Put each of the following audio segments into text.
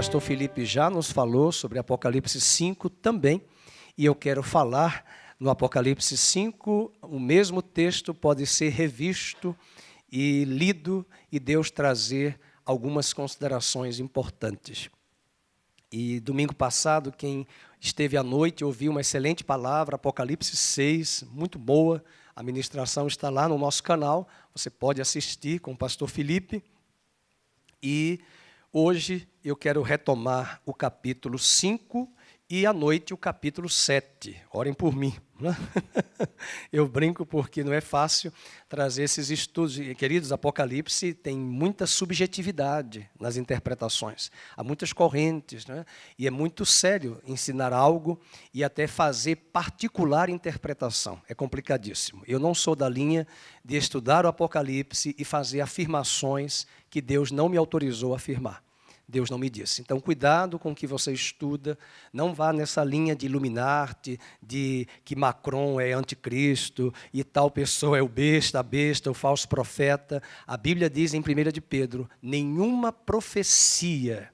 pastor Felipe já nos falou sobre Apocalipse 5 também, e eu quero falar no Apocalipse 5, o mesmo texto pode ser revisto e lido e Deus trazer algumas considerações importantes. E domingo passado, quem esteve à noite ouviu uma excelente palavra, Apocalipse 6, muito boa. A ministração está lá no nosso canal, você pode assistir com o pastor Felipe. E hoje eu quero retomar o capítulo 5 e à noite o capítulo 7. Orem por mim. Né? Eu brinco porque não é fácil trazer esses estudos. Queridos, Apocalipse tem muita subjetividade nas interpretações. Há muitas correntes, né? E é muito sério ensinar algo e até fazer particular interpretação. É complicadíssimo. Eu não sou da linha de estudar o Apocalipse e fazer afirmações que Deus não me autorizou a afirmar. Deus não me disse. Então, cuidado com o que você estuda. Não vá nessa linha de Illuminati, de que Macron é anticristo e tal pessoa é o besta, a besta, o falso profeta. A Bíblia diz em 1 de Pedro, nenhuma profecia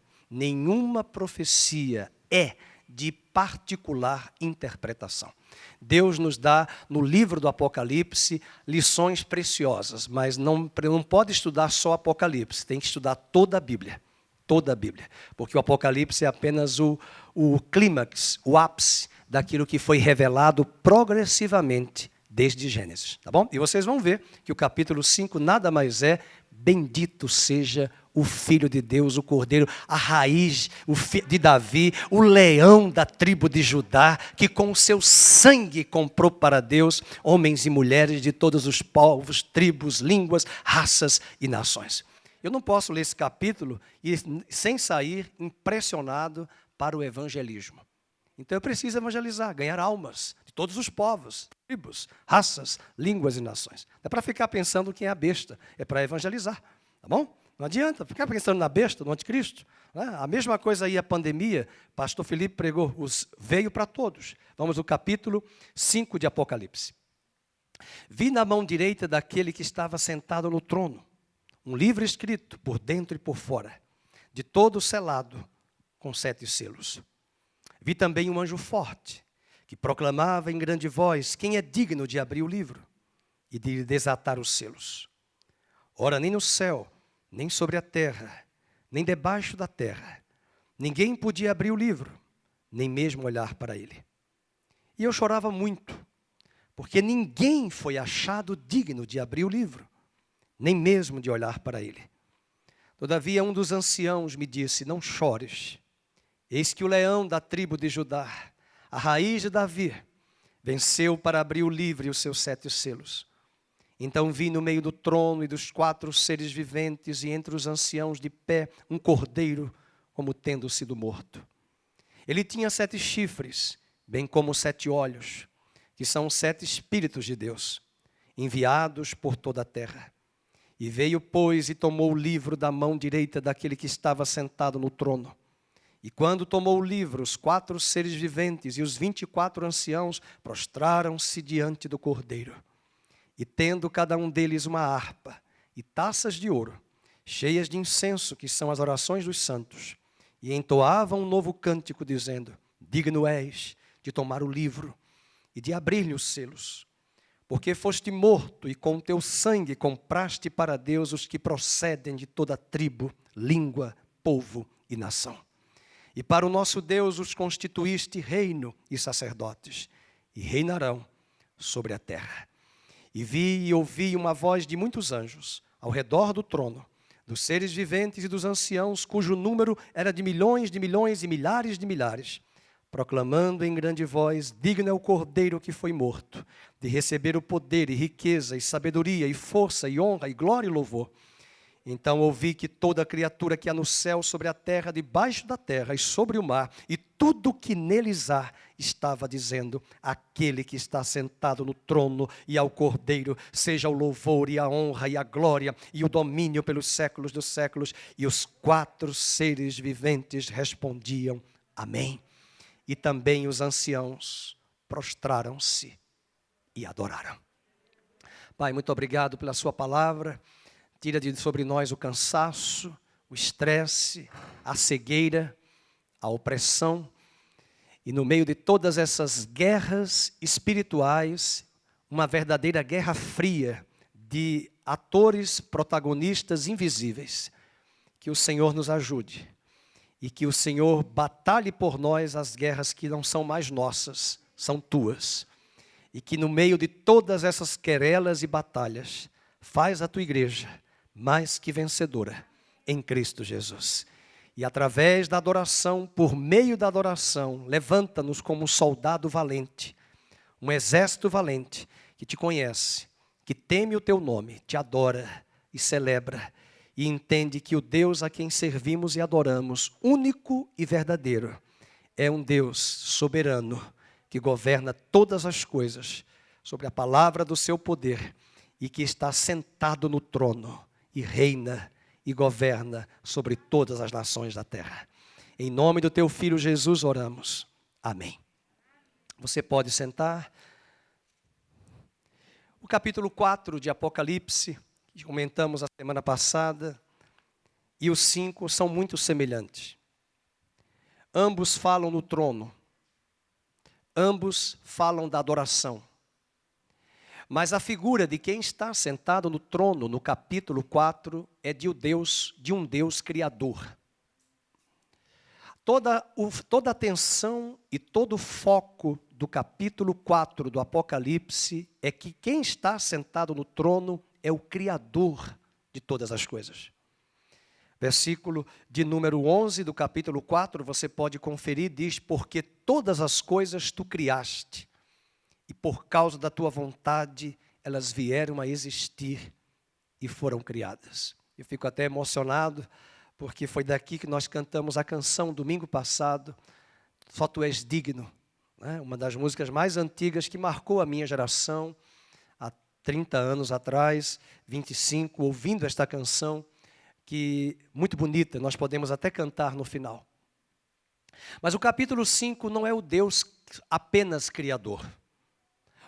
é de particular interpretação. Deus nos dá, no livro do Apocalipse, lições preciosas, mas não pode estudar só Apocalipse, tem que estudar toda a Bíblia. Toda a Bíblia, porque o Apocalipse é apenas o clímax, o ápice daquilo que foi revelado progressivamente desde Gênesis, tá bom? E vocês vão ver que o capítulo 5 nada mais bendito seja o Filho de Deus, o Cordeiro, a raiz de Davi, o leão da tribo de Judá, que com o seu sangue comprou para Deus homens e mulheres de todos os povos, tribos, línguas, raças e nações. Eu não posso ler esse capítulo sem sair impressionado para o evangelismo. Então eu preciso evangelizar, ganhar almas de todos os povos, tribos, raças, línguas e nações. Não é para ficar pensando quem é a besta, é para evangelizar, tá bom? Não adianta ficar pensando na besta, no anticristo. Né? A mesma coisa aí a pandemia, pastor Felipe pregou, veio para todos. Vamos ao capítulo 5 de Apocalipse. Vi na mão direita daquele que estava sentado no trono, um livro escrito por dentro e por fora, de todo selado, com 7 selos. Vi também um anjo forte, que proclamava em grande voz, quem é digno de abrir o livro e de desatar os selos? Ora, nem no céu, nem sobre a terra, nem debaixo da terra, ninguém podia abrir o livro, nem mesmo olhar para ele. E eu chorava muito, porque ninguém foi achado digno de abrir o livro, nem mesmo de olhar para ele. Todavia, um dos anciãos me disse, não chores, eis que o leão da tribo de Judá, a raiz de Davi, venceu para abrir o livro e os seus 7 selos. Então vi no meio do trono e dos 4 seres viventes e entre os anciãos de pé, um cordeiro, como tendo sido morto. Ele tinha 7 chifres, bem como 7 olhos, que são os 7 Espíritos de Deus, enviados por toda a terra. E veio, pois, e tomou o livro da mão direita daquele que estava sentado no trono. E quando tomou o livro, os 4 seres viventes e os 24 anciãos prostraram-se diante do Cordeiro. E tendo cada um deles uma harpa e taças de ouro, cheias de incenso, que são as orações dos santos, e entoavam um novo cântico, dizendo, digno és de tomar o livro e de abrir-lhe os selos. Porque foste morto e com teu sangue compraste para Deus os que procedem de toda tribo, língua, povo e nação. E para o nosso Deus os constituíste reino e sacerdotes, e reinarão sobre a terra. E vi e ouvi uma voz de muitos anjos ao redor do trono, dos seres viventes e dos anciãos, cujo número era de milhões e milhares de milhares, proclamando em grande voz, digno é o Cordeiro que foi morto, de receber o poder e riqueza e sabedoria e força e honra e glória e louvor. Então ouvi que toda criatura que há no céu, sobre a terra, debaixo da terra e sobre o mar, e tudo que neles há, estava dizendo, aquele que está sentado no trono e ao Cordeiro, seja o louvor e a honra e a glória e o domínio pelos séculos dos séculos. E os 4 seres viventes respondiam, amém. E também os anciãos prostraram-se e adoraram. Pai, muito obrigado pela sua palavra. Tira de sobre nós o cansaço, o estresse, a cegueira, a opressão. E no meio de todas essas guerras espirituais, uma verdadeira guerra fria de atores, protagonistas invisíveis. Que o Senhor nos ajude e que o Senhor batalhe por nós as guerras que não são mais nossas, são tuas. E que no meio de todas essas querelas e batalhas, faz a tua igreja mais que vencedora em Cristo Jesus. E através da adoração, por meio da adoração, levanta-nos como um soldado valente, um exército valente que te conhece, que teme o teu nome, te adora e celebra e entende que o Deus a quem servimos e adoramos, único e verdadeiro, é um Deus soberano que governa todas as coisas sobre a palavra do seu poder e que está sentado no trono e reina e governa sobre todas as nações da terra. Em nome do teu Filho Jesus oramos. Amém. Você pode sentar. O capítulo 4 de Apocalipse, que comentamos a semana passada, e os 5 são muito semelhantes. Ambos falam no trono. Ambos falam da adoração. Mas a figura de quem está sentado no trono, no capítulo 4, é de um Deus criador. Toda a atenção e todo o foco do capítulo 4 do Apocalipse é que quem está sentado no trono é o Criador de todas as coisas. Versículo de número 11 do capítulo 4, você pode conferir, diz: porque todas as coisas tu criaste, e por causa da tua vontade, elas vieram a existir e foram criadas. Eu fico até emocionado, porque foi daqui que nós cantamos a canção domingo passado, Só Tu És Digno, né? Uma das músicas mais antigas que marcou a minha geração, há 30 anos atrás, 25, ouvindo esta canção, que muito bonita, nós podemos até cantar no final. Mas o capítulo 5 não é o Deus apenas criador.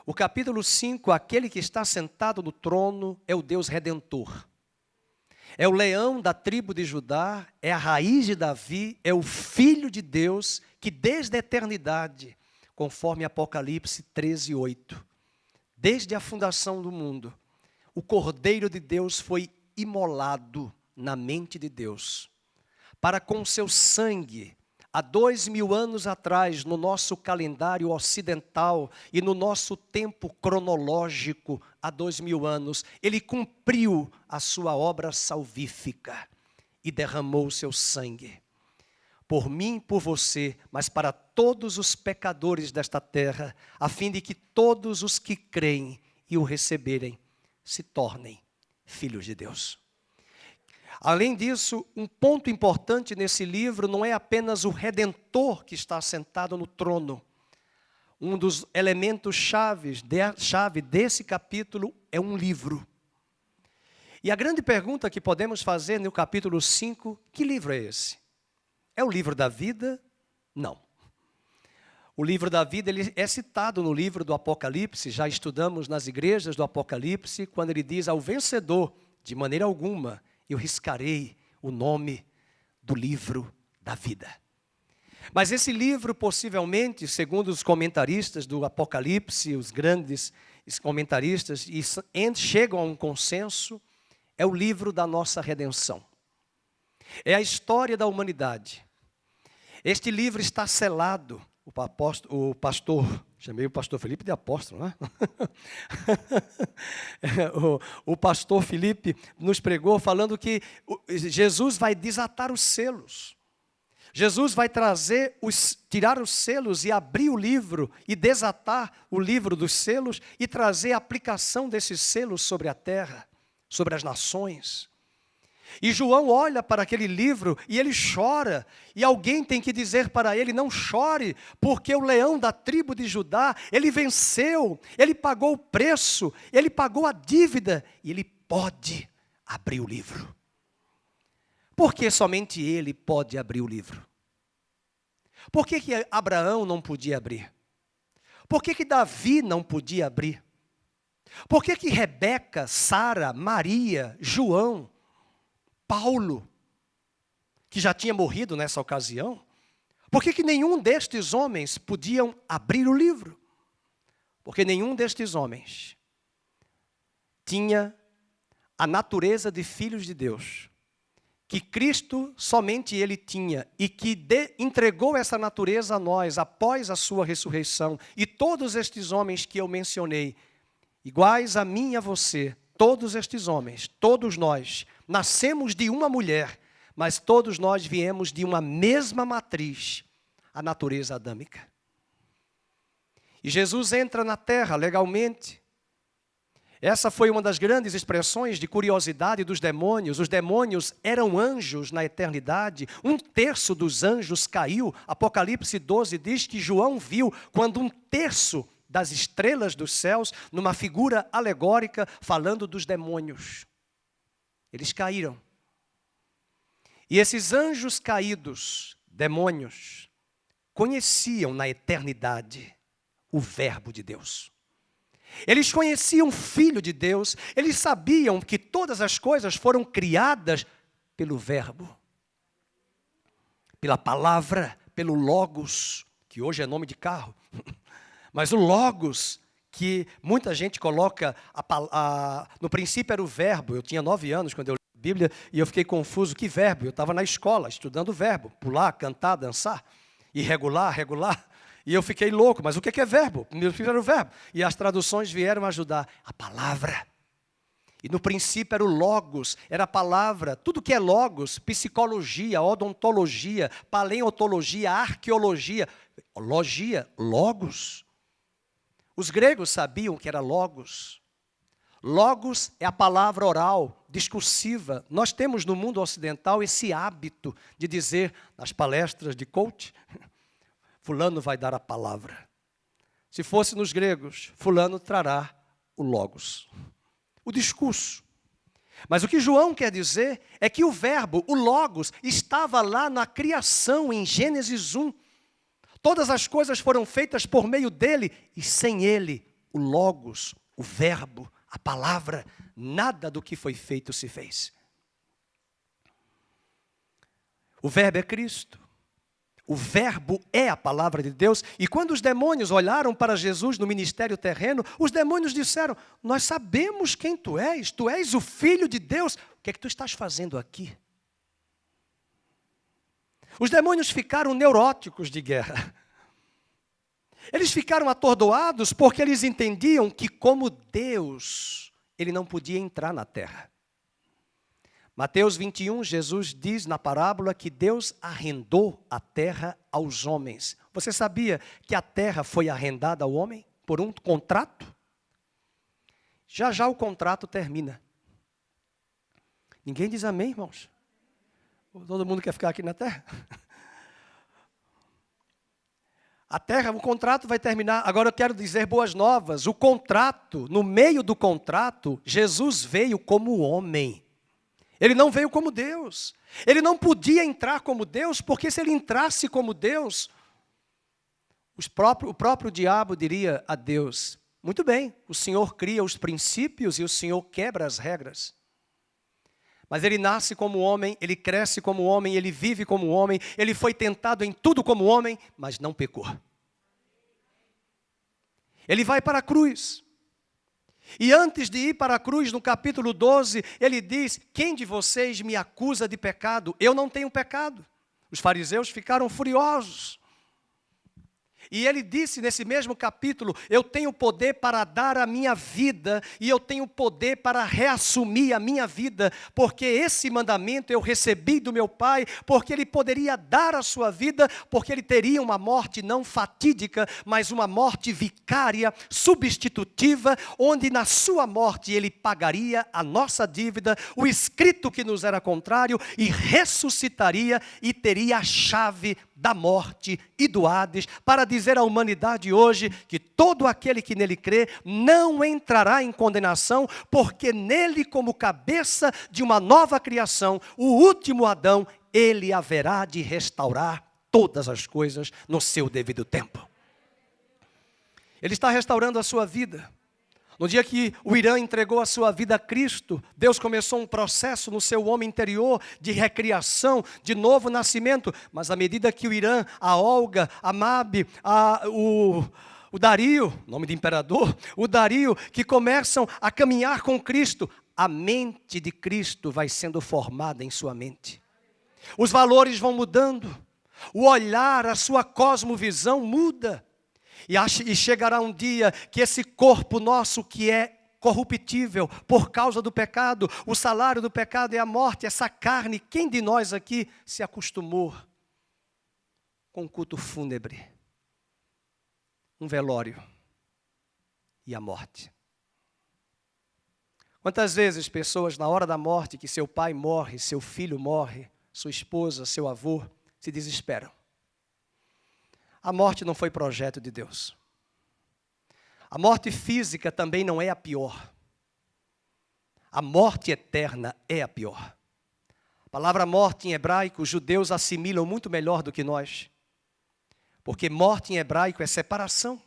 O capítulo 5, aquele que está sentado no trono, é o Deus redentor. É o leão da tribo de Judá, é a raiz de Davi, é o Filho de Deus, que desde a eternidade, conforme Apocalipse 13:8, desde a fundação do mundo, o Cordeiro de Deus foi imolado na mente de Deus, para com seu sangue, há 2000 anos atrás, no nosso calendário ocidental e no nosso tempo cronológico, há 2000 anos, ele cumpriu a sua obra salvífica e derramou o seu sangue. Por mim e por você, mas para todos os pecadores desta terra, a fim de que todos os que creem e o receberem se tornem filhos de Deus. Além disso, um ponto importante nesse livro não é apenas o Redentor que está sentado no trono. Um dos elementos chave desse capítulo é um livro. E a grande pergunta que podemos fazer no capítulo 5, que livro é esse? É o livro da vida? Não. O livro da vida ele é citado no livro do Apocalipse, já estudamos nas igrejas do Apocalipse, quando ele diz ao vencedor, de maneira alguma, eu riscarei o nome do livro da vida. Mas esse livro, possivelmente, segundo os comentaristas do Apocalipse, os grandes comentaristas, chegam a um consenso, é o livro da nossa redenção. É a história da humanidade. Este livro está selado, o pastor, chamei o pastor Felipe de apóstolo, né? O pastor Felipe nos pregou falando que Jesus vai desatar os selos. Jesus vai tirar os selos e abrir o livro e desatar o livro dos selos e trazer a aplicação desses selos sobre a terra, sobre as nações. E João olha para aquele livro e ele chora. E alguém tem que dizer para ele, não chore, porque o leão da tribo de Judá, ele venceu, ele pagou o preço, ele pagou a dívida e ele pode abrir o livro. Por que somente ele pode abrir o livro? Por que Abraão não podia abrir? Por que Davi não podia abrir? Por que Rebeca, Sara, Maria, João, Paulo que já tinha morrido nessa ocasião, por que nenhum destes homens podiam abrir o livro? Porque nenhum destes homens tinha a natureza de filhos de Deus, que Cristo somente Ele tinha, e que entregou essa natureza a nós após a sua ressurreição. E todos estes homens que eu mencionei, iguais a mim e a você, todos estes homens, todos nós, nascemos de uma mulher, mas todos nós viemos de uma mesma matriz, a natureza adâmica. E Jesus entra na terra legalmente. Essa foi uma das grandes expressões de curiosidade dos demônios. Os demônios eram anjos na eternidade. 1/3 dos anjos caiu. Apocalipse 12 diz que João viu quando 1/3 das estrelas dos céus, numa figura alegórica, falando dos demônios. Eles caíram. E esses anjos caídos, demônios, conheciam na eternidade o Verbo de Deus. Eles conheciam o Filho de Deus, eles sabiam que todas as coisas foram criadas pelo Verbo, pela palavra, pelo Logos, que hoje é nome de carro, mas o Logos, que muita gente coloca, no princípio era o verbo. Eu tinha 9 anos quando eu li a Bíblia e eu fiquei confuso, que verbo? Eu estava na escola estudando o verbo, pular, cantar, dançar, irregular, regular. E eu fiquei louco, mas o que é verbo? Meu filho era o verbo. E as traduções vieram ajudar. A palavra. E no princípio era o Logos, era a palavra. Tudo que é Logos, psicologia, odontologia, paleontologia, arqueologia, logia, Logos. Os gregos sabiam que era Logos. Logos é a palavra oral, discursiva. Nós temos no mundo ocidental esse hábito de dizer nas palestras de coach, fulano vai dar a palavra. Se fosse nos gregos, fulano trará o Logos, o discurso. Mas o que João quer dizer é que o verbo, o Logos, estava lá na criação, em Gênesis 1. Todas as coisas foram feitas por meio dele, e sem ele, o Logos, o verbo, a palavra, nada do que foi feito se fez. O verbo é Cristo. O verbo é a palavra de Deus. E quando os demônios olharam para Jesus no ministério terreno, os demônios disseram: nós sabemos quem tu és o Filho de Deus. O que é que tu estás fazendo aqui? Os demônios ficaram neuróticos de guerra. Eles ficaram atordoados porque eles entendiam que, como Deus, ele não podia entrar na terra. Mateus 21, Jesus diz na parábola que Deus arrendou a terra aos homens. Você sabia que a terra foi arrendada ao homem por um contrato? Já já o contrato termina. Ninguém diz amém, irmãos? Todo mundo quer ficar aqui na terra? A terra, o contrato vai terminar. Agora eu quero dizer boas novas. O contrato, no meio do contrato, Jesus veio como homem. Ele não veio como Deus. Ele não podia entrar como Deus, porque se ele entrasse como Deus, o próprio diabo diria a Deus: muito bem, o Senhor cria os princípios e o Senhor quebra as regras. Mas ele nasce como homem, ele cresce como homem, ele vive como homem, ele foi tentado em tudo como homem, mas não pecou. Ele vai para a cruz. E antes de ir para a cruz, no capítulo 12, ele diz: quem de vocês me acusa de pecado? Eu não tenho pecado. Os fariseus ficaram furiosos. E ele disse nesse mesmo capítulo: eu tenho poder para dar a minha vida e eu tenho poder para reassumir a minha vida, porque esse mandamento eu recebi do meu Pai, porque ele poderia dar a sua vida, porque ele teria uma morte não fatídica, mas uma morte vicária, substitutiva, onde na sua morte ele pagaria a nossa dívida, o escrito que nos era contrário, e ressuscitaria e teria a chave da morte e do Hades, para dizer à humanidade hoje que todo aquele que nele crê não entrará em condenação, porque nele, como cabeça de uma nova criação, o último Adão, ele haverá de restaurar todas as coisas no seu devido tempo. Ele está restaurando a sua vida. No dia que o Irã entregou a sua vida a Cristo, Deus começou um processo no seu homem interior de recriação, de novo nascimento. Mas à medida que o Irã, a Olga, a Mabe, o Dario, nome de imperador, o Dario, que começam a caminhar com Cristo, a mente de Cristo vai sendo formada em sua mente. Os valores vão mudando, o olhar, a sua cosmovisão muda. E chegará um dia que esse corpo nosso que é corruptível por causa do pecado, o salário do pecado é a morte, essa carne, quem de nós aqui se acostumou com o culto fúnebre, um velório e a morte? Quantas vezes pessoas na hora da morte, que seu pai morre, seu filho morre, sua esposa, seu avô, se desesperam. A morte não foi projeto de Deus. A morte física também não é a pior. A morte eterna é a pior. A palavra morte em hebraico, os judeus assimilam muito melhor do que nós. Porque morte em hebraico é separação.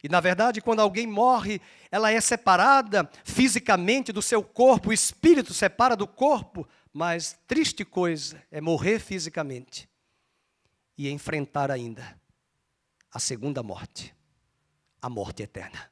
E na verdade, quando alguém morre, ela é separada fisicamente do seu corpo, o espírito separa do corpo. Mas triste coisa é morrer fisicamente e enfrentar ainda a segunda morte, a morte eterna.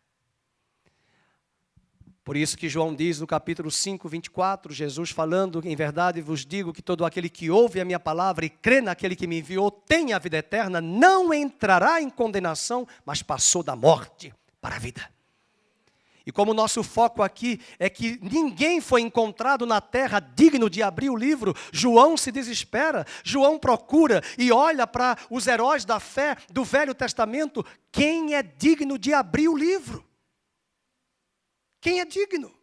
Por isso que João diz no capítulo 5, 24, Jesus falando: em verdade vos digo que todo aquele que ouve a minha palavra e crê naquele que me enviou tem a vida eterna, não entrará em condenação, mas passou da morte para a vida. E como o nosso foco aqui é que ninguém foi encontrado na terra digno de abrir o livro, João se desespera, João procura e olha para os heróis da fé do Velho Testamento, quem é digno de abrir o livro? Quem é digno?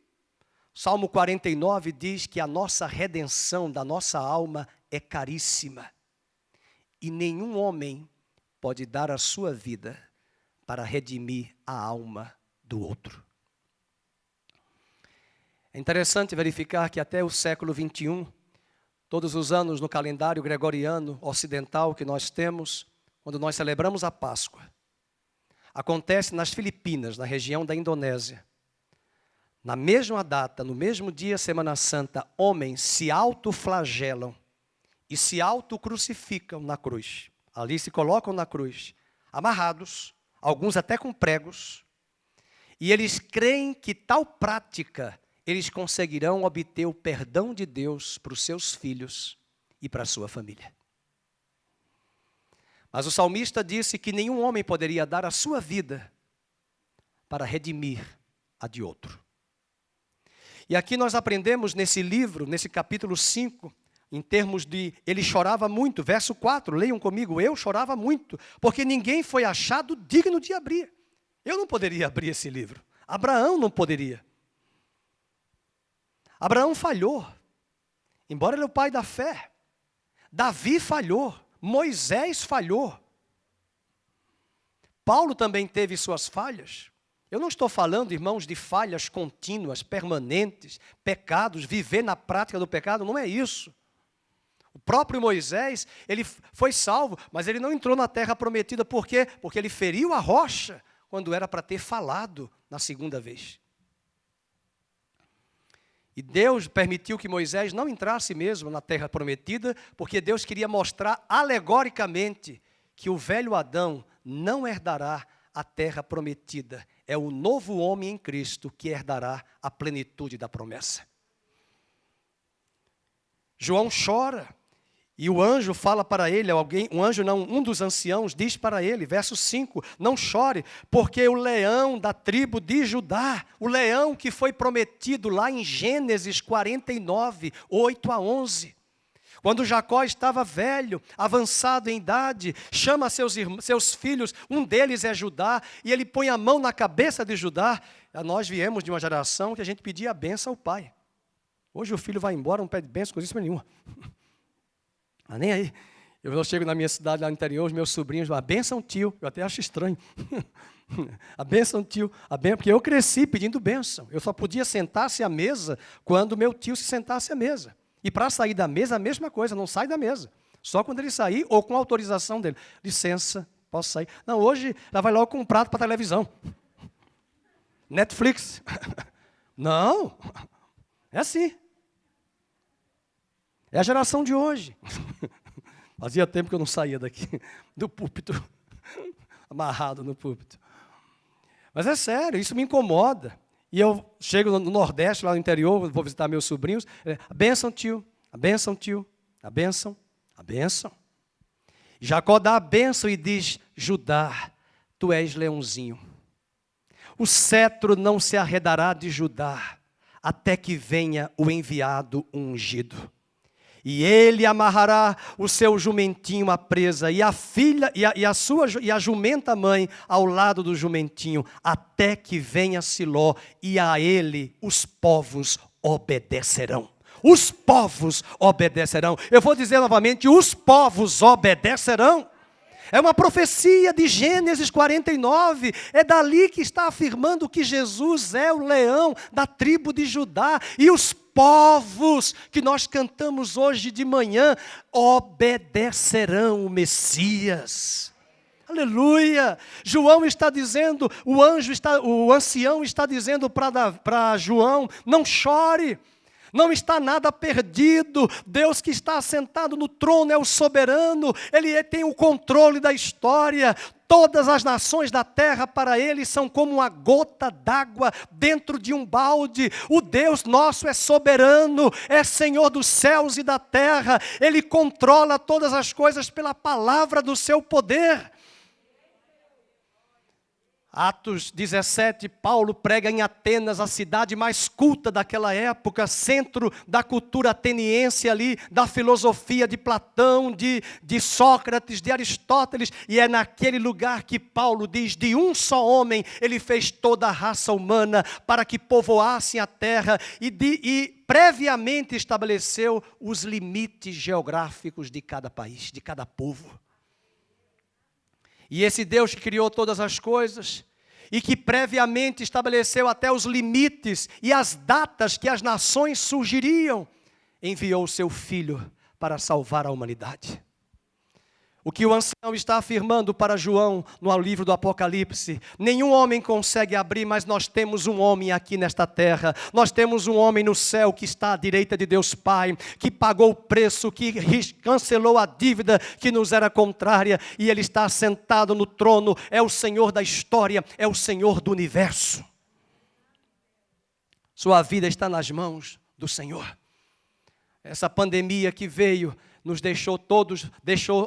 Salmo 49 diz que a nossa redenção da nossa alma é caríssima. E nenhum homem pode dar a sua vida para redimir a alma do outro. É interessante verificar que até o século 21, todos os anos no calendário gregoriano ocidental que nós temos, quando nós celebramos a Páscoa, acontece nas Filipinas, na região da Indonésia. Na mesma data, no mesmo dia, Semana Santa, homens se autoflagelam e se autocrucificam na cruz. Ali se colocam na cruz, amarrados, alguns até com pregos, e eles creem que tal prática eles conseguirão obter o perdão de Deus para os seus filhos e para a sua família. Mas o salmista disse que nenhum homem poderia dar a sua vida para redimir a de outro. E aqui nós aprendemos nesse livro, nesse capítulo 5, em termos de ele chorava muito, verso 4, leiam comigo, eu chorava muito, porque ninguém foi achado digno de abrir. Eu não poderia abrir esse livro, Abraão não poderia. Abraão falhou, embora ele é o pai da fé. Davi falhou, Moisés falhou. Paulo também teve suas falhas. Eu não estou falando, irmãos, de falhas contínuas, permanentes, pecados, viver na prática do pecado, não é isso. O próprio Moisés, ele foi salvo, mas ele não entrou na terra prometida. Por quê? Porque ele feriu a rocha quando era para ter falado na segunda vez. E Deus permitiu que Moisés não entrasse mesmo na terra prometida, porque Deus queria mostrar alegoricamente que o velho Adão não herdará a terra prometida. É o novo homem em Cristo que herdará a plenitude da promessa. João chora. E o anjo fala para ele, um dos anciãos diz para ele, verso 5, não chore, porque o leão da tribo de Judá, o leão que foi prometido lá em Gênesis 49, 8 a 11, quando Jacó estava velho, avançado em idade, chama seus filhos, um deles é Judá, e ele põe a mão na cabeça de Judá. Nós viemos de uma geração que a gente pedia a bênção ao pai. Hoje o filho vai embora, não pede bênção, coisa nenhuma. Ah, nem aí. Eu chego na minha cidade lá no interior, os meus sobrinhos, a bênção tio, eu até acho estranho. A bênção tio, porque eu cresci pedindo bênção. Eu só podia sentar-se à mesa quando meu tio se sentasse à mesa. E para sair da mesa, a mesma coisa, não sai da mesa. Só quando ele sair ou com autorização dele. Licença, posso sair? Não, hoje ela vai logo com um prato para televisão. Netflix. Não, é assim. É a geração de hoje. Fazia tempo que eu não saía daqui, do púlpito, amarrado no púlpito. Mas é sério, isso me incomoda. E eu chego no Nordeste, lá no interior, vou visitar meus sobrinhos. A bênção, tio, a bênção, tio, a bênção, a bênção. Jacó dá a bênção e diz: Judá, tu és leãozinho. O cetro não se arredará de Judá, até que venha o enviado ungido. E ele amarrará o seu jumentinho à presa, e a filha e a jumenta mãe ao lado do jumentinho, até que venha Siló, e a ele os povos obedecerão. Os povos obedecerão. Eu vou dizer novamente: os povos obedecerão. É uma profecia de Gênesis 49. É dali que está afirmando que Jesus é o leão da tribo de Judá. E os povos que nós cantamos hoje de manhã obedecerão o Messias. Aleluia! João está dizendo, o ancião está dizendo para João: não chore. Não está nada perdido. Deus que está assentado no trono é o soberano. Ele tem o controle da história. Todas as nações da terra para ele são como uma gota d'água dentro de um balde. O Deus nosso é soberano, é Senhor dos céus e da terra. Ele controla todas as coisas pela palavra do seu poder. Atos 17, Paulo prega em Atenas, a cidade mais culta daquela época, centro da cultura ateniense ali, da filosofia de Platão, de Sócrates, de Aristóteles, e é naquele lugar que Paulo diz: de um só homem ele fez toda a raça humana para que povoassem a terra e previamente estabeleceu os limites geográficos de cada país, de cada povo. E esse Deus que criou todas as coisas e que previamente estabeleceu até os limites e as datas que as nações surgiriam, enviou o seu Filho para salvar a humanidade. O que o ancião está afirmando para João no livro do Apocalipse: nenhum homem consegue abrir, mas nós temos um homem aqui nesta terra. Nós temos um homem no céu que está à direita de Deus Pai, que pagou o preço, que cancelou a dívida que nos era contrária, e Ele está sentado no trono. É o Senhor da história, é o Senhor do universo. Sua vida está nas mãos do Senhor. Essa pandemia que veio nos deixou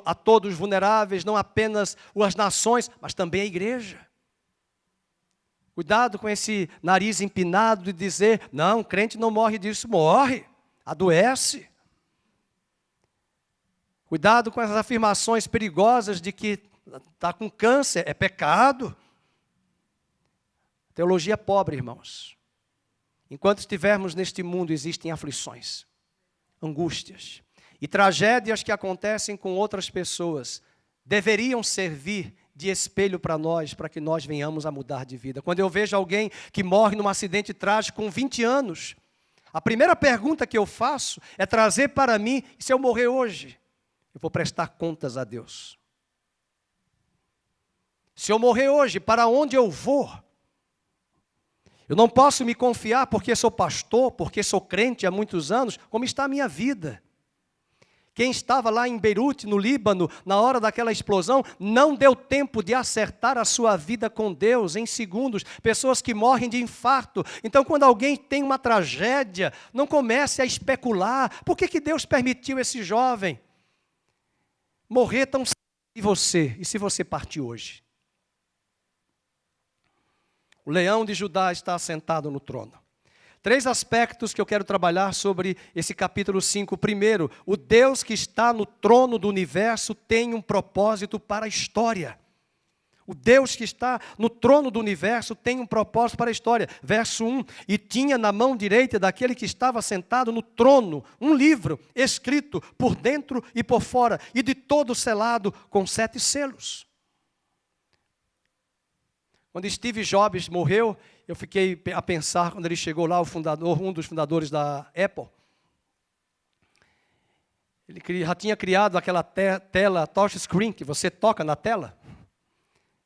a todos vulneráveis, não apenas as nações, mas também a igreja. Cuidado com esse nariz empinado de dizer: não, crente não morre disso. Morre, adoece. Cuidado com essas afirmações perigosas de que está com câncer, é pecado. Teologia pobre, irmãos. Enquanto estivermos neste mundo, existem aflições, angústias e tragédias que acontecem com outras pessoas. Deveriam servir de espelho para nós, para que nós venhamos a mudar de vida. Quando eu vejo alguém que morre num acidente trágico com 20 anos, a primeira pergunta que eu faço é trazer para mim: e se eu morrer hoje? Eu vou prestar contas a Deus. Se eu morrer hoje, para onde eu vou? Eu não posso me confiar porque sou pastor, porque sou crente há muitos anos, como está a minha vida. Quem estava lá em Beirute, no Líbano, na hora daquela explosão, não deu tempo de acertar a sua vida com Deus em segundos. Pessoas que morrem de infarto. Então, quando alguém tem uma tragédia, não comece a especular. Por que Deus permitiu esse jovem morrer tão cedo? E se você partir hoje? O leão de Judá está sentado no trono. 3 aspectos que eu quero trabalhar sobre esse capítulo 5. Primeiro, o Deus que está no trono do universo tem um propósito para a história. O Deus que está no trono do universo tem um propósito para a história. Verso 1, e tinha na mão direita daquele que estava sentado no trono um livro escrito por dentro e por fora, e de todo selado com 7 selos. Quando Steve Jobs morreu, eu fiquei a pensar, quando ele chegou lá, um dos fundadores da Apple, ele já tinha criado aquela tela touchscreen, que você toca na tela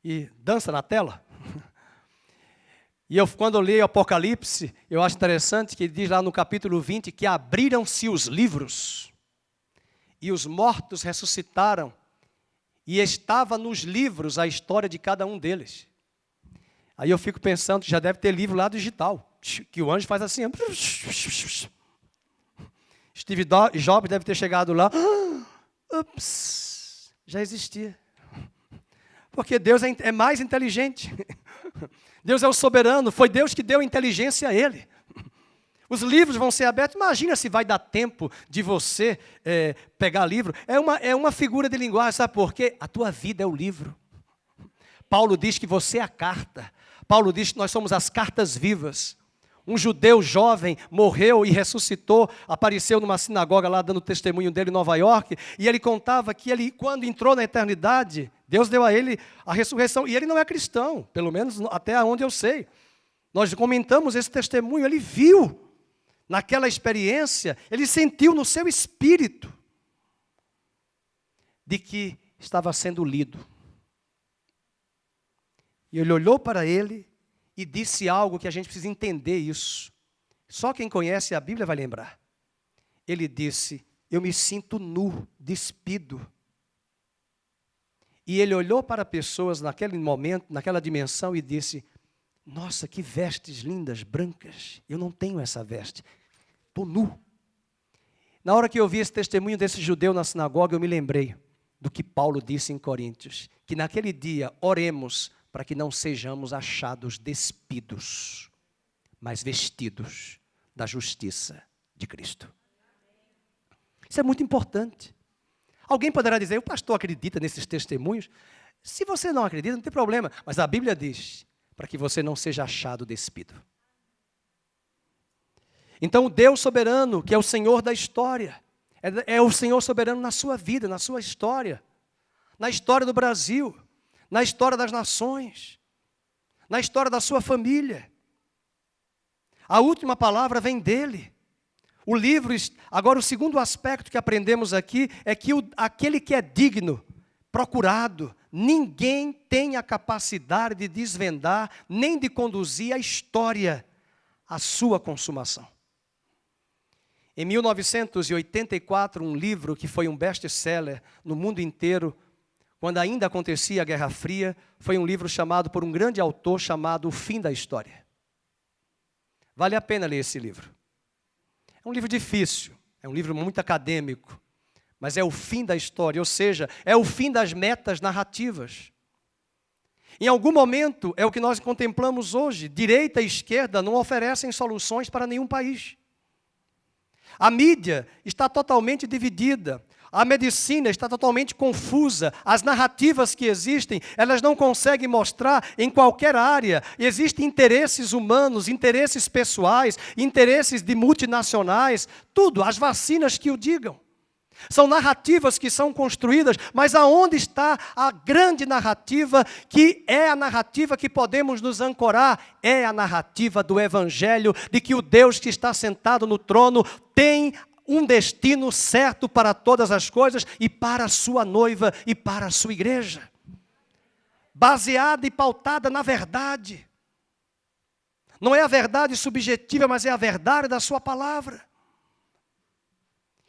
e dança na tela. E quando eu leio Apocalipse, eu acho interessante que ele diz lá no capítulo 20 que abriram-se os livros e os mortos ressuscitaram e estava nos livros a história de cada um deles. Aí eu fico pensando que já deve ter livro lá digital, que o anjo faz assim. Steve Jobs deve ter chegado lá. Ups, já existia. Porque Deus é mais inteligente. Deus é o soberano, foi Deus que deu inteligência a ele. Os livros vão ser abertos. Imagina se vai dar tempo de você pegar livro. É uma figura de linguagem, sabe por quê? A tua vida é o livro. Paulo diz que você é a carta. Paulo diz que nós somos as cartas vivas. Um judeu jovem morreu e ressuscitou, apareceu numa sinagoga lá dando testemunho dele em Nova York, e ele contava que ele, quando entrou na eternidade, Deus deu a ele a ressurreição, e ele não é cristão, pelo menos até onde eu sei. Nós comentamos esse testemunho, ele viu naquela experiência, ele sentiu no seu espírito de que estava sendo lido. E ele olhou para ele e disse algo que a gente precisa entender isso. Só quem conhece a Bíblia vai lembrar. Ele disse, eu me sinto nu, despido. E ele olhou para pessoas naquele momento, naquela dimensão e disse, nossa, que vestes lindas, brancas. Eu não tenho essa veste. Estou nu. Na hora que eu vi esse testemunho desse judeu na sinagoga, eu me lembrei do que Paulo disse em Coríntios, que naquele dia oremos para que não sejamos achados despidos, mas vestidos da justiça de Cristo. Isso é muito importante. Alguém poderá dizer, o pastor acredita nesses testemunhos? Se você não acredita, não tem problema. Mas a Bíblia diz, para que você não seja achado despido. Então o Deus soberano, que é o Senhor da história, é o Senhor soberano na sua vida, na sua história, na história do Brasil, na história das nações, na história da sua família. A última palavra vem dele. O livro, agora o segundo aspecto que aprendemos aqui é que aquele que é digno, procurado, ninguém tem a capacidade de desvendar, nem de conduzir a história à sua consumação. Em 1984, um livro que foi um best-seller no mundo inteiro, quando ainda acontecia a Guerra Fria, foi um livro chamado por um grande autor chamado O Fim da História. Vale a pena ler esse livro. É um livro difícil, é um livro muito acadêmico, mas é o fim da história, ou seja, é o fim das metas narrativas. Em algum momento, é o que nós contemplamos hoje, direita e esquerda não oferecem soluções para nenhum país. A mídia está totalmente dividida. A medicina está totalmente confusa. As narrativas que existem, elas não conseguem mostrar em qualquer área. Existem interesses humanos, interesses pessoais, interesses de multinacionais, tudo, as vacinas que o digam. São narrativas que são construídas, mas aonde está a grande narrativa, que é a narrativa que podemos nos ancorar? É a narrativa do Evangelho, de que o Deus que está sentado no trono tem um destino certo para todas as coisas e para a sua noiva e para a sua igreja. Baseada e pautada na verdade. Não é a verdade subjetiva, mas é a verdade da sua palavra.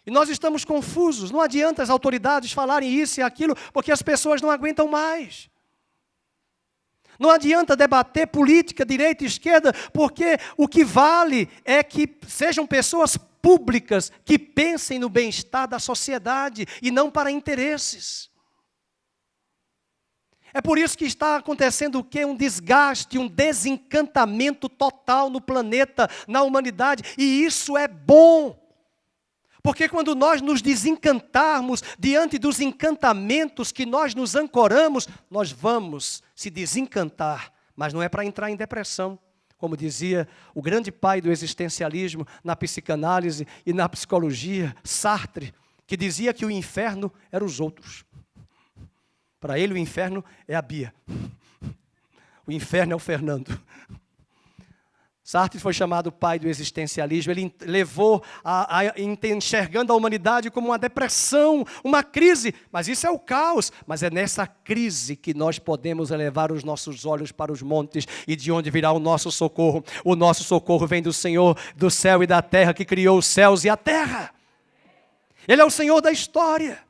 E nós estamos confusos. Não adianta as autoridades falarem isso e aquilo, porque as pessoas não aguentam mais. Não adianta debater política, direita e esquerda, porque o que vale é que sejam pessoas públicas que pensem no bem-estar da sociedade e não para interesses. É por isso que está acontecendo o quê? Um desgaste, um desencantamento total no planeta, na humanidade, e isso é bom. Porque quando nós nos desencantarmos diante dos encantamentos que nós nos ancoramos, nós vamos se desencantar, mas não é para entrar em depressão. Como dizia o grande pai do existencialismo na psicanálise e na psicologia, Sartre, que dizia que o inferno eram os outros. Para ele o inferno é a Bia. O inferno é o Fernando. Sartre foi chamado o pai do existencialismo. Ele levou enxergando a humanidade como uma depressão, uma crise. Mas isso é o caos. Mas é nessa crise que nós podemos elevar os nossos olhos para os montes e de onde virá o nosso socorro. O nosso socorro vem do Senhor do céu e da terra, que criou os céus e a terra. Ele é o Senhor da história.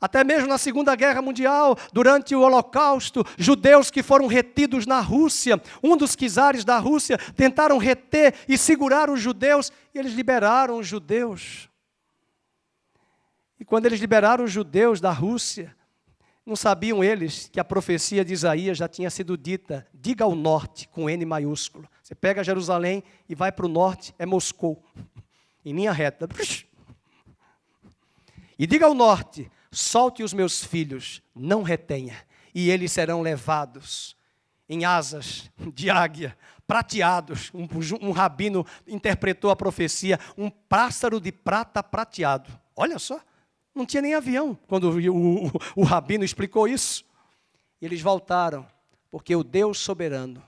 Até mesmo na Segunda Guerra Mundial, durante o Holocausto, judeus que foram retidos na Rússia, um dos czares da Rússia, tentaram reter e segurar os judeus, e eles liberaram os judeus. E quando eles liberaram os judeus da Rússia, não sabiam eles que a profecia de Isaías já tinha sido dita, diga ao norte, com N maiúsculo. Você pega Jerusalém e vai para o norte, é Moscou, em linha reta. E diga ao norte, solte os meus filhos, não retenha, e eles serão levados em asas de águia, prateados. Um rabino interpretou a profecia, um pássaro de prata prateado. Olha só, não tinha nem avião quando o rabino explicou isso. E eles voltaram, porque o Deus soberano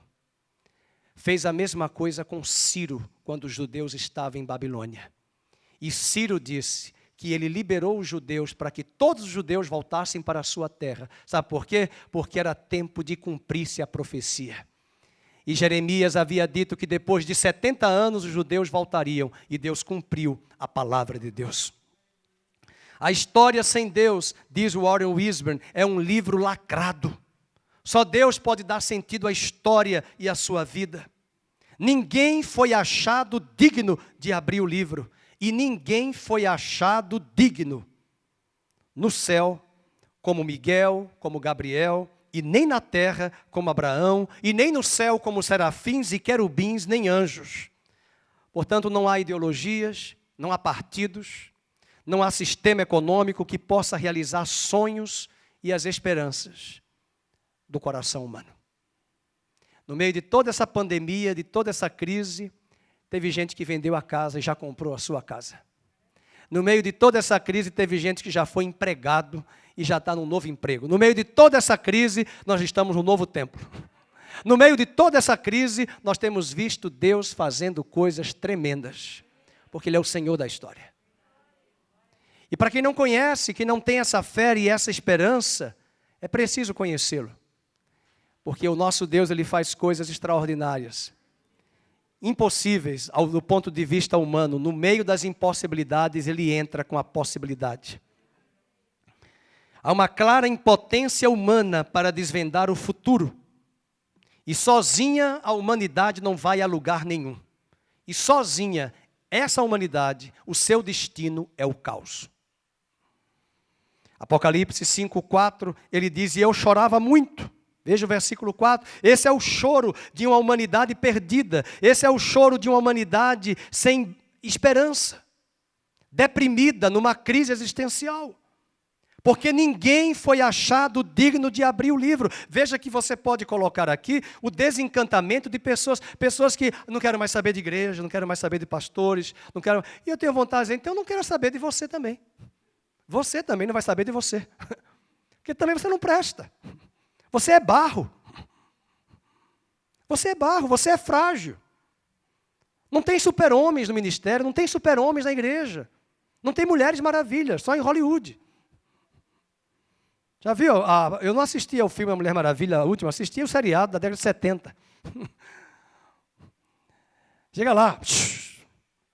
fez a mesma coisa com Ciro, quando os judeus estavam em Babilônia. E Ciro disse que ele liberou os judeus para que todos os judeus voltassem para a sua terra. Sabe por quê? Porque era tempo de cumprir-se a profecia. E Jeremias havia dito que depois de 70 anos os judeus voltariam, e Deus cumpriu a palavra de Deus. A história sem Deus, diz Warren Wiersbe, é um livro lacrado. Só Deus pode dar sentido à história e à sua vida. Ninguém foi achado digno de abrir o livro. E ninguém foi achado digno no céu, como Miguel, como Gabriel, e nem na terra, como Abraão, e nem no céu, como serafins e querubins, nem anjos. Portanto, não há ideologias, não há partidos, não há sistema econômico que possa realizar sonhos e as esperanças do coração humano. No meio de toda essa pandemia, de toda essa crise, teve gente que vendeu a casa e já comprou a sua casa. No meio de toda essa crise, teve gente que já foi empregado e já está num novo emprego. No meio de toda essa crise, nós estamos num novo templo. No meio de toda essa crise, nós temos visto Deus fazendo coisas tremendas, porque Ele é o Senhor da história. E para quem não conhece, que não tem essa fé e essa esperança, é preciso conhecê-lo. Porque o nosso Deus, Ele faz coisas extraordinárias, impossíveis do ponto de vista humano. No meio das impossibilidades, Ele entra com a possibilidade. Há uma clara impotência humana para desvendar o futuro. E sozinha a humanidade não vai a lugar nenhum. E sozinha, essa humanidade, o seu destino é o caos. Apocalipse 5:4, ele diz, e eu chorava muito. Veja o versículo 4, esse é o choro de uma humanidade perdida, esse é o choro de uma humanidade sem esperança, deprimida numa crise existencial, porque ninguém foi achado digno de abrir o livro. Veja que você pode colocar aqui o desencantamento de pessoas que não quero mais saber de igreja, não quero mais saber de pastores, não quero, e eu tenho vontade de dizer, então eu não quero saber de você também. Você também não vai saber de você, porque também você não presta. Você é barro. Você é barro, você é frágil. Não tem super-homens no ministério, não tem super-homens na igreja. Não tem mulheres maravilhas, só em Hollywood. Já viu? Eu não assisti ao filme A Mulher Maravilha, a última, assisti o seriado da década de 70. Chega lá.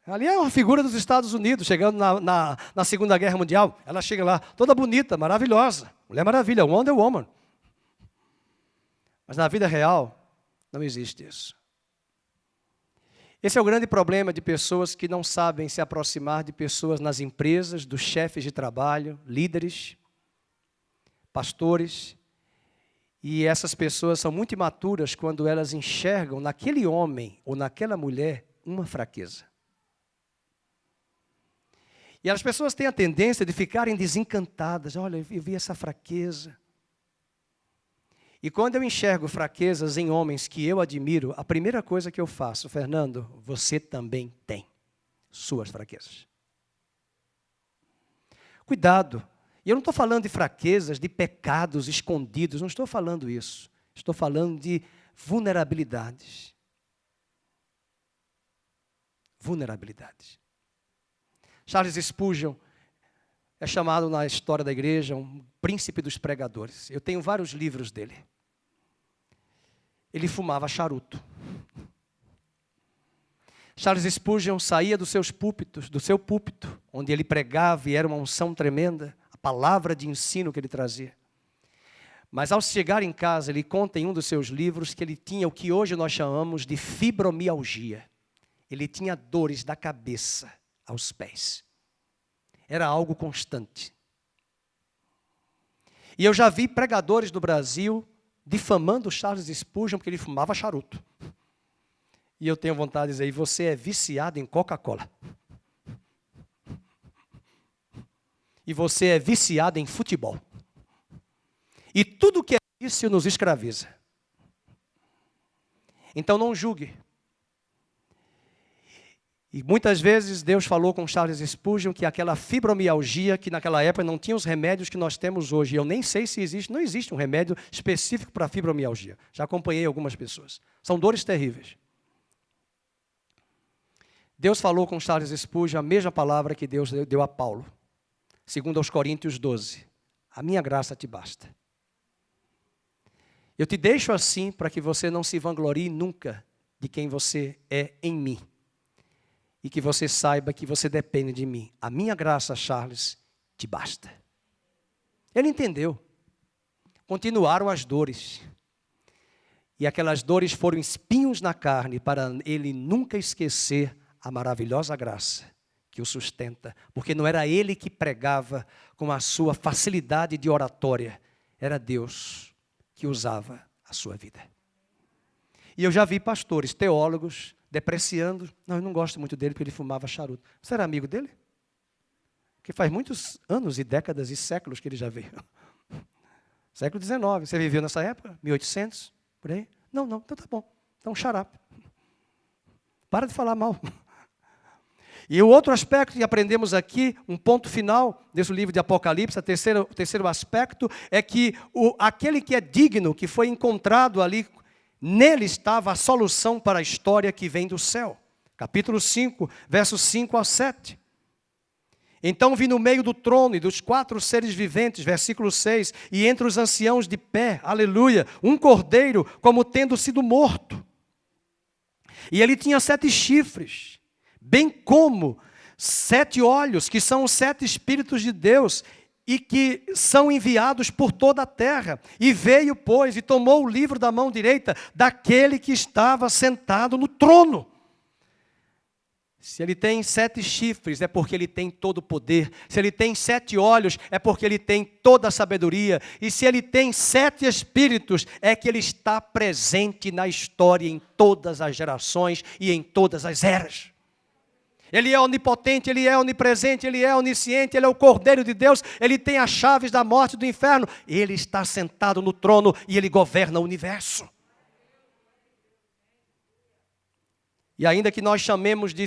Ali é uma figura dos Estados Unidos, chegando na Segunda Guerra Mundial. Ela chega lá, toda bonita, maravilhosa. Mulher Maravilha, Wonder Woman. Mas na vida real, não existe isso. Esse é o grande problema de pessoas que não sabem se aproximar de pessoas nas empresas, dos chefes de trabalho, líderes, pastores. E essas pessoas são muito imaturas quando elas enxergam naquele homem ou naquela mulher uma fraqueza. E as pessoas têm a tendência de ficarem desencantadas. Olha, eu vi essa fraqueza. E quando eu enxergo fraquezas em homens que eu admiro, a primeira coisa que eu faço, Fernando, você também tem suas fraquezas. Cuidado. E eu não estou falando de fraquezas, de pecados escondidos, não estou falando isso. Estou falando de vulnerabilidades. vulnerabilidades. Charles Spurgeon é chamado na história da igreja um príncipe dos pregadores. Eu tenho vários livros dele. Ele fumava charuto. Charles Spurgeon saía dos seus púlpitos, do seu púlpito, onde ele pregava e era uma unção tremenda, a palavra de ensino que ele trazia. Mas ao chegar em casa, ele conta em um dos seus livros que ele tinha o que hoje nós chamamos de fibromialgia. Ele tinha dores da cabeça aos pés. Era algo constante. E eu já vi pregadores do Brasil difamando Charles Spurgeon porque ele fumava charuto. E eu tenho vontade de dizer, você é viciado em Coca-Cola. E você é viciado em futebol. E tudo que é vício nos escraviza. Então não julgue. E muitas vezes Deus falou com Charles Spurgeon que aquela fibromialgia, que naquela época não tinha os remédios que nós temos hoje. Eu nem sei se existe, não existe um remédio específico para fibromialgia. Já acompanhei algumas pessoas. São dores terríveis. Deus falou com Charles Spurgeon a mesma palavra que Deus deu a Paulo. Segundo aos Coríntios 12. A minha graça te basta. Eu te deixo assim para que você não se vanglorie nunca de quem você é em mim. E que você saiba que você depende de mim. A minha graça, Charles, te basta. Ele entendeu. Continuaram as dores. E aquelas dores foram espinhos na carne para ele nunca esquecer a maravilhosa graça que o sustenta. Porque não era ele que pregava com a sua facilidade de oratória. Era Deus que usava a sua vida. E eu já vi pastores, teólogos, depreciando. Não, eu não gosto muito dele porque ele fumava charuto. Você era amigo dele? Porque faz muitos anos e décadas e séculos que ele já veio. Século XIX. Você viveu nessa época? 1800? Por aí? Não, então tá bom. Então xarape. Para de falar mal. E o outro aspecto que aprendemos aqui, um ponto final desse livro de Apocalipse, o terceiro aspecto, é que aquele que é digno, que foi encontrado ali, nele estava a solução para a história que vem do céu. Capítulo 5, versos 5 a 7. Então vi no meio do trono e dos 4 seres viventes, versículo 6, e entre os anciãos de pé, aleluia, um cordeiro como tendo sido morto. E ele tinha 7 chifres, bem como 7 olhos, que são os 7 Espíritos de Deus, e que são enviados por toda a terra. E veio, pois, e tomou o livro da mão direita daquele que estava sentado no trono. Se ele tem 7 chifres, é porque ele tem todo o poder. Se ele tem 7 olhos, é porque ele tem toda a sabedoria. E se ele tem 7 espíritos, é que ele está presente na história, em todas as gerações e em todas as eras. Ele é onipotente, ele é onipresente, ele é onisciente, ele é o Cordeiro de Deus, ele tem as chaves da morte e do inferno. Ele está sentado no trono e ele governa o universo. E ainda que nós chamemos de,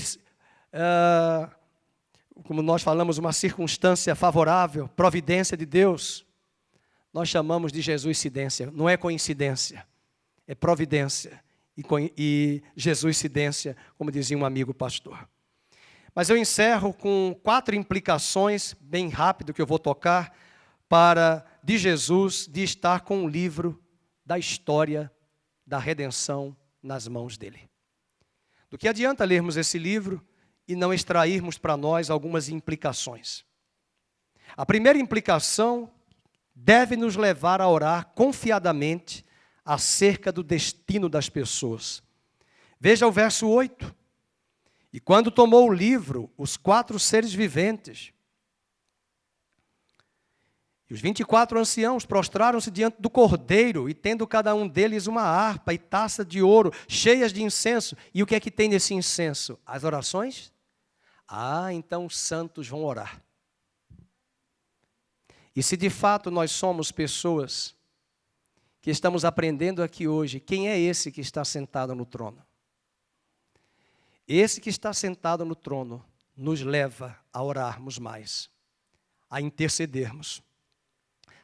como nós falamos, uma circunstância favorável, providência de Deus, nós chamamos de Jesuscidência. Não é coincidência, é providência. E Jesuscidência, como dizia um amigo pastor. Mas eu encerro com 4 implicações, bem rápido, que eu vou tocar, de Jesus, de estar com o livro da história da redenção nas mãos dele. Do que adianta lermos esse livro e não extrairmos para nós algumas implicações? A primeira implicação deve nos levar a orar confiadamente acerca do destino das pessoas. Veja o verso 8. E quando tomou o livro, os 4 seres viventes e os 24 anciãos prostraram-se diante do Cordeiro, e tendo cada um deles uma harpa e taça de ouro, cheias de incenso. E o que é que tem nesse incenso? As orações? Então os santos vão orar. E se de fato nós somos pessoas que estamos aprendendo aqui hoje, quem é esse que está sentado no trono? Esse que está sentado no trono nos leva a orarmos mais, a intercedermos,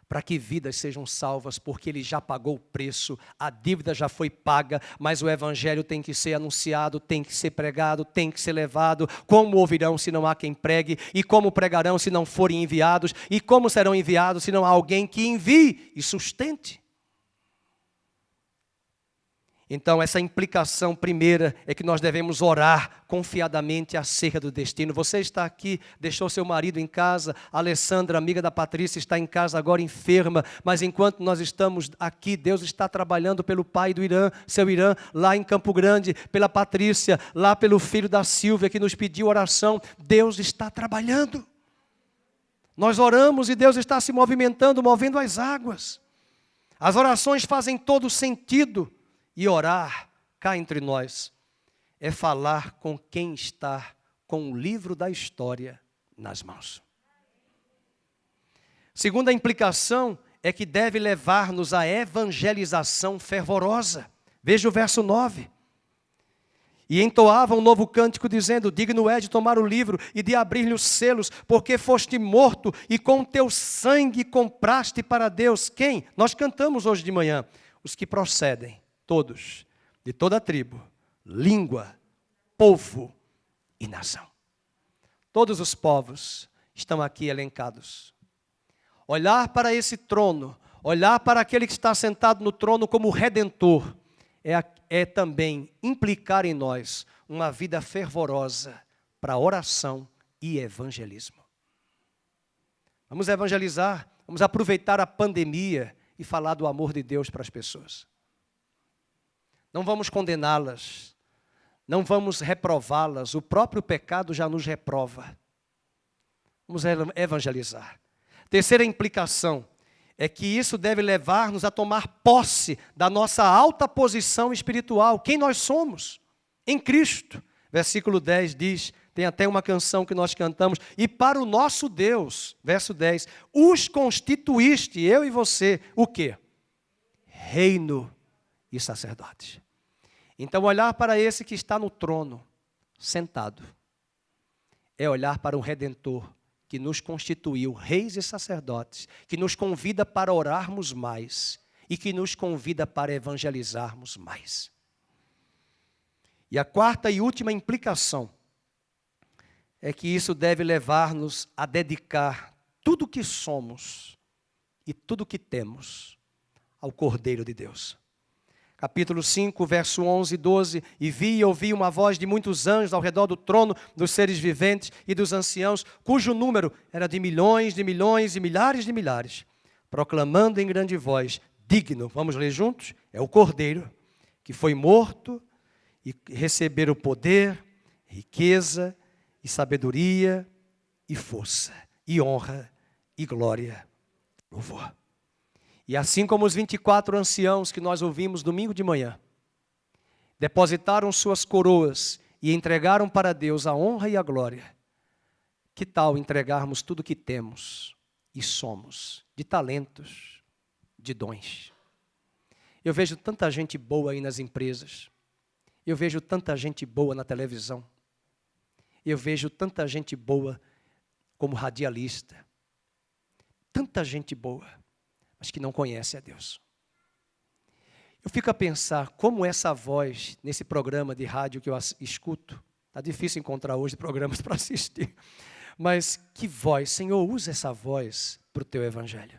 para que vidas sejam salvas, porque Ele já pagou o preço, a dívida já foi paga, mas o Evangelho tem que ser anunciado, tem que ser pregado, tem que ser levado. Como ouvirão se não há quem pregue? E como pregarão se não forem enviados? E como serão enviados se não há alguém que envie e sustente? Então, essa implicação primeira é que nós devemos orar confiadamente acerca do destino. Você está aqui, deixou seu marido em casa, a Alessandra, amiga da Patrícia, está em casa agora enferma, mas enquanto nós estamos aqui, Deus está trabalhando pelo pai do Irã, seu Irã, lá em Campo Grande, pela Patrícia, lá pelo filho da Silvia, que nos pediu oração. Deus está trabalhando. Nós oramos e Deus está se movimentando, movendo as águas. As orações fazem todo sentido. E orar, cá entre nós, é falar com quem está com o livro da história nas mãos. Segunda implicação é que deve levar-nos à evangelização fervorosa. Veja o verso 9. E entoava um novo cântico dizendo: digno é de tomar o livro e de abrir-lhe os selos, porque foste morto e com teu sangue compraste para Deus. Quem? Nós cantamos hoje de manhã. Os que procedem. Todos, de toda a tribo, língua, povo e nação. Todos os povos estão aqui elencados. Olhar para esse trono, olhar para aquele que está sentado no trono como Redentor, é também implicar em nós uma vida fervorosa para oração e evangelismo. Vamos evangelizar, vamos aproveitar a pandemia e falar do amor de Deus para as pessoas. Não vamos condená-las, não vamos reprová-las, o próprio pecado já nos reprova. Vamos evangelizar. Terceira implicação é que isso deve levar-nos a tomar posse da nossa alta posição espiritual, quem nós somos, em Cristo. Versículo 10 diz, tem até uma canção que nós cantamos, e para o nosso Deus, verso 10, os constituíste, eu e você, o quê? Reino e sacerdotes. Então, olhar para esse que está no trono, sentado, é olhar para um Redentor que nos constituiu reis e sacerdotes, que nos convida para orarmos mais e que nos convida para evangelizarmos mais. E a quarta e última implicação é que isso deve levar-nos a dedicar tudo o que somos e tudo o que temos ao Cordeiro de Deus. Capítulo 5, verso 11 e 12, e vi e ouvi uma voz de muitos anjos ao redor do trono, dos seres viventes e dos anciãos, cujo número era de milhões e milhares de milhares, proclamando em grande voz, digno, vamos ler juntos? É o Cordeiro, que foi morto e receber o poder, riqueza e sabedoria e força, e honra e glória, louvor. E assim como os 24 anciãos que nós ouvimos domingo de manhã, depositaram suas coroas e entregaram para Deus a honra e a glória, que tal entregarmos tudo o que temos e somos, de talentos, de dons? Eu vejo tanta gente boa aí nas empresas, eu vejo tanta gente boa na televisão, eu vejo tanta gente boa como radialista, tanta gente boa, mas que não conhece a Deus. Eu fico a pensar como essa voz, nesse programa de rádio que eu escuto, está difícil encontrar hoje programas para assistir, mas que voz, Senhor, usa essa voz para o teu evangelho.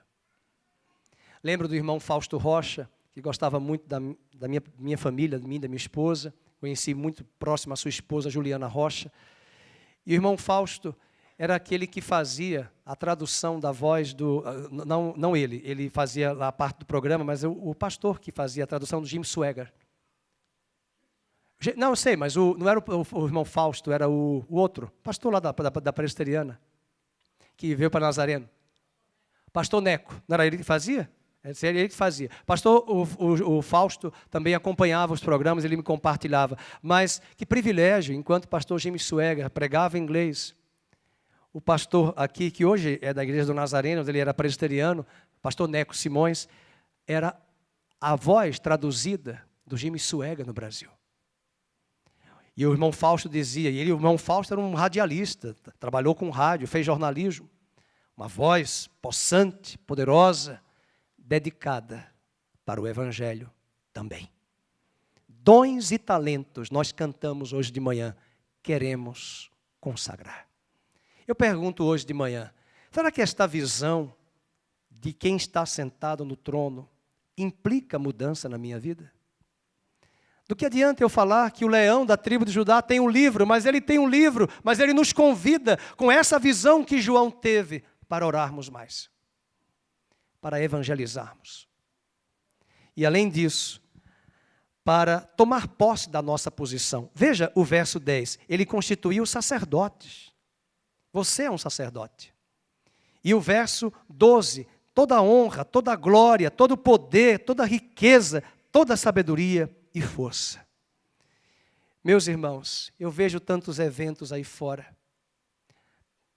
Lembro do irmão Fausto Rocha, que gostava muito da minha família, de mim, da minha esposa, conheci muito próximo a sua esposa, Juliana Rocha, e o irmão Fausto era aquele que fazia a tradução da voz do... Não ele fazia lá a parte do programa, mas o pastor que fazia a tradução do Jim Swagger. Não, eu sei, mas não era o irmão Fausto, era o outro, pastor lá da Presbiteriana, que veio para Nazareno. Pastor Neco, não era ele que fazia? Era ele que fazia. Pastor, o Fausto também acompanhava os programas, ele me compartilhava. Mas que privilégio, enquanto o pastor Jim Swagger pregava em inglês, o pastor aqui, que hoje é da igreja do Nazareno, ele era presbiteriano, pastor Neco Simões, era a voz traduzida do Jimmy Swagger no Brasil. E o irmão Fausto dizia, o irmão Fausto era um radialista, trabalhou com rádio, fez jornalismo. uma voz possante, poderosa, dedicada para o Evangelho também. Dons e talentos, nós cantamos hoje de manhã, queremos consagrar. Eu pergunto hoje de manhã, será que esta visão de quem está sentado no trono implica mudança na minha vida? Do que adianta eu falar que o leão da tribo de Judá tem um livro, mas ele tem um livro, mas ele nos convida com essa visão que João teve para orarmos mais, para evangelizarmos. E além disso, para tomar posse da nossa posição. Veja o verso 10, ele constituiu sacerdotes. Você é um sacerdote. E o verso 12, toda honra, toda glória, todo poder, toda riqueza, toda sabedoria e força. Meus irmãos, eu vejo tantos eventos aí fora,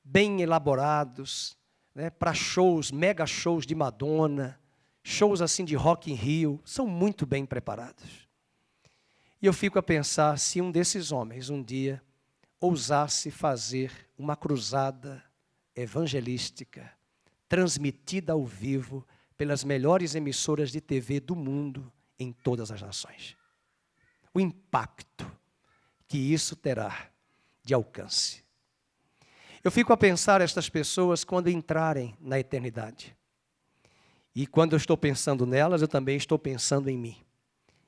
bem elaborados, né, para shows, mega shows de Madonna, shows assim de Rock in Rio, são muito bem preparados. E eu fico a pensar se um desses homens um dia ousasse fazer uma cruzada evangelística, transmitida ao vivo pelas melhores emissoras de TV do mundo em todas as nações. O impacto que isso terá de alcance. Eu fico a pensar estas pessoas quando entrarem na eternidade. E quando eu estou pensando nelas, eu também estou pensando em mim.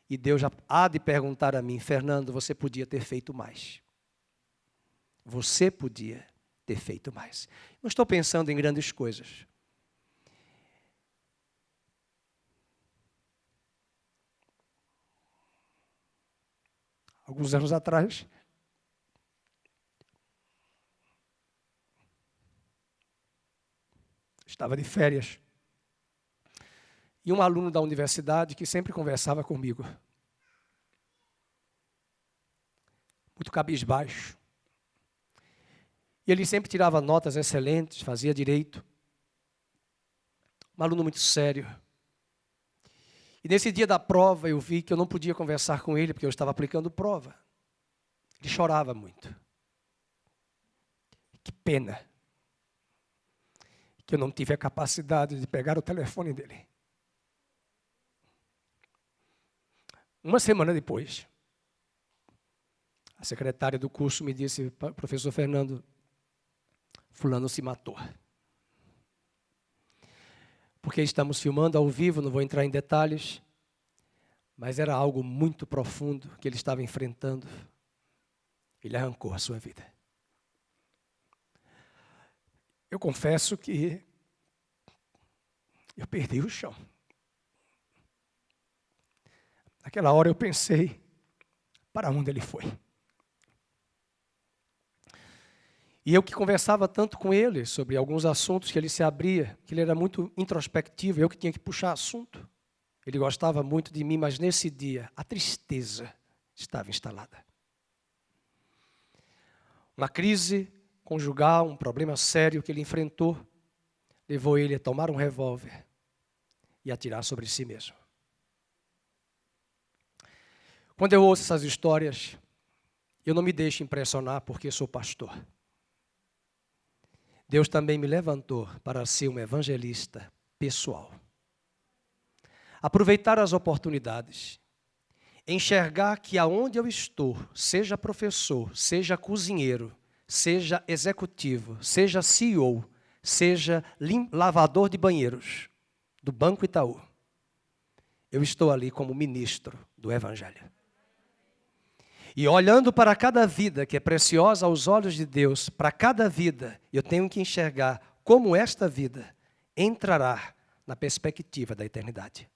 E Deus já há de perguntar a mim, Fernando, você podia ter feito mais. Você podia ter feito mais. Não estou pensando em grandes coisas. Alguns anos atrás, estava de férias. E um aluno da universidade que sempre conversava comigo, muito cabisbaixo. E ele sempre tirava notas excelentes, fazia direito. Um aluno muito sério. E nesse dia da prova eu vi que eu não podia conversar com ele, porque eu estava aplicando prova. Ele chorava muito. Que pena que eu não tive a capacidade de pegar o telefone dele. Uma semana depois, a secretária do curso me disse, professor Fernando, fulano se matou. Porque estamos filmando ao vivo, não vou entrar em detalhes, mas era algo muito profundo que ele estava enfrentando. Ele arrancou a sua vida. Eu confesso que eu perdi o chão. Naquela hora eu pensei, para onde ele foi? E eu que conversava tanto com ele sobre alguns assuntos que ele se abria, que ele era muito introspectivo, eu que tinha que puxar assunto. Ele gostava muito de mim, mas nesse dia a tristeza estava instalada. Uma crise conjugal, um problema sério que ele enfrentou, levou ele a tomar um revólver e atirar sobre si mesmo. Quando eu ouço essas histórias, eu não me deixo impressionar porque sou pastor. Deus também me levantou para ser um evangelista pessoal. Aproveitar as oportunidades. Enxergar que aonde eu estou, seja professor, seja cozinheiro, seja executivo, seja CEO, seja lavador de banheiros do Banco Itaú, eu estou ali como ministro do Evangelho. E olhando para cada vida que é preciosa aos olhos de Deus, para cada vida, eu tenho que enxergar como esta vida entrará na perspectiva da eternidade.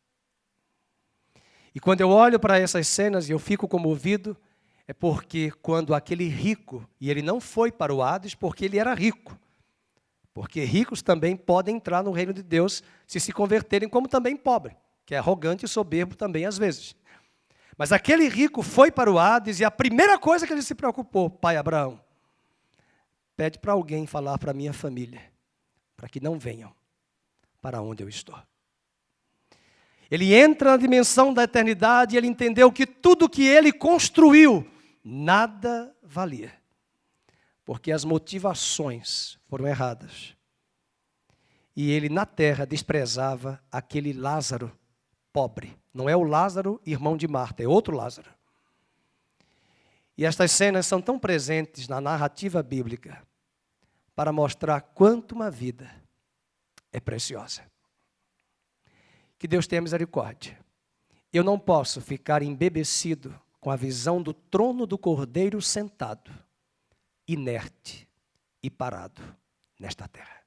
E quando eu olho para essas cenas e eu fico comovido, é porque quando aquele rico, e ele não foi para o Hades porque ele era rico, porque ricos também podem entrar no reino de Deus se converterem como também pobre, que é arrogante e soberbo também às vezes. Mas aquele rico foi para o Hades e a primeira coisa que ele se preocupou, pai Abraão, pede para alguém falar para a minha família, para que não venham para onde eu estou. Ele entra na dimensão da eternidade e ele entendeu que tudo que ele construiu, nada valia. Porque as motivações foram erradas. E ele, na terra, desprezava aquele Lázaro pobre. Não é o Lázaro, irmão de Marta, é outro Lázaro. E estas cenas são tão presentes na narrativa bíblica para mostrar quanto uma vida é preciosa. Que Deus tenha misericórdia. Eu não posso ficar embebecido com a visão do trono do Cordeiro sentado, inerte e parado nesta terra.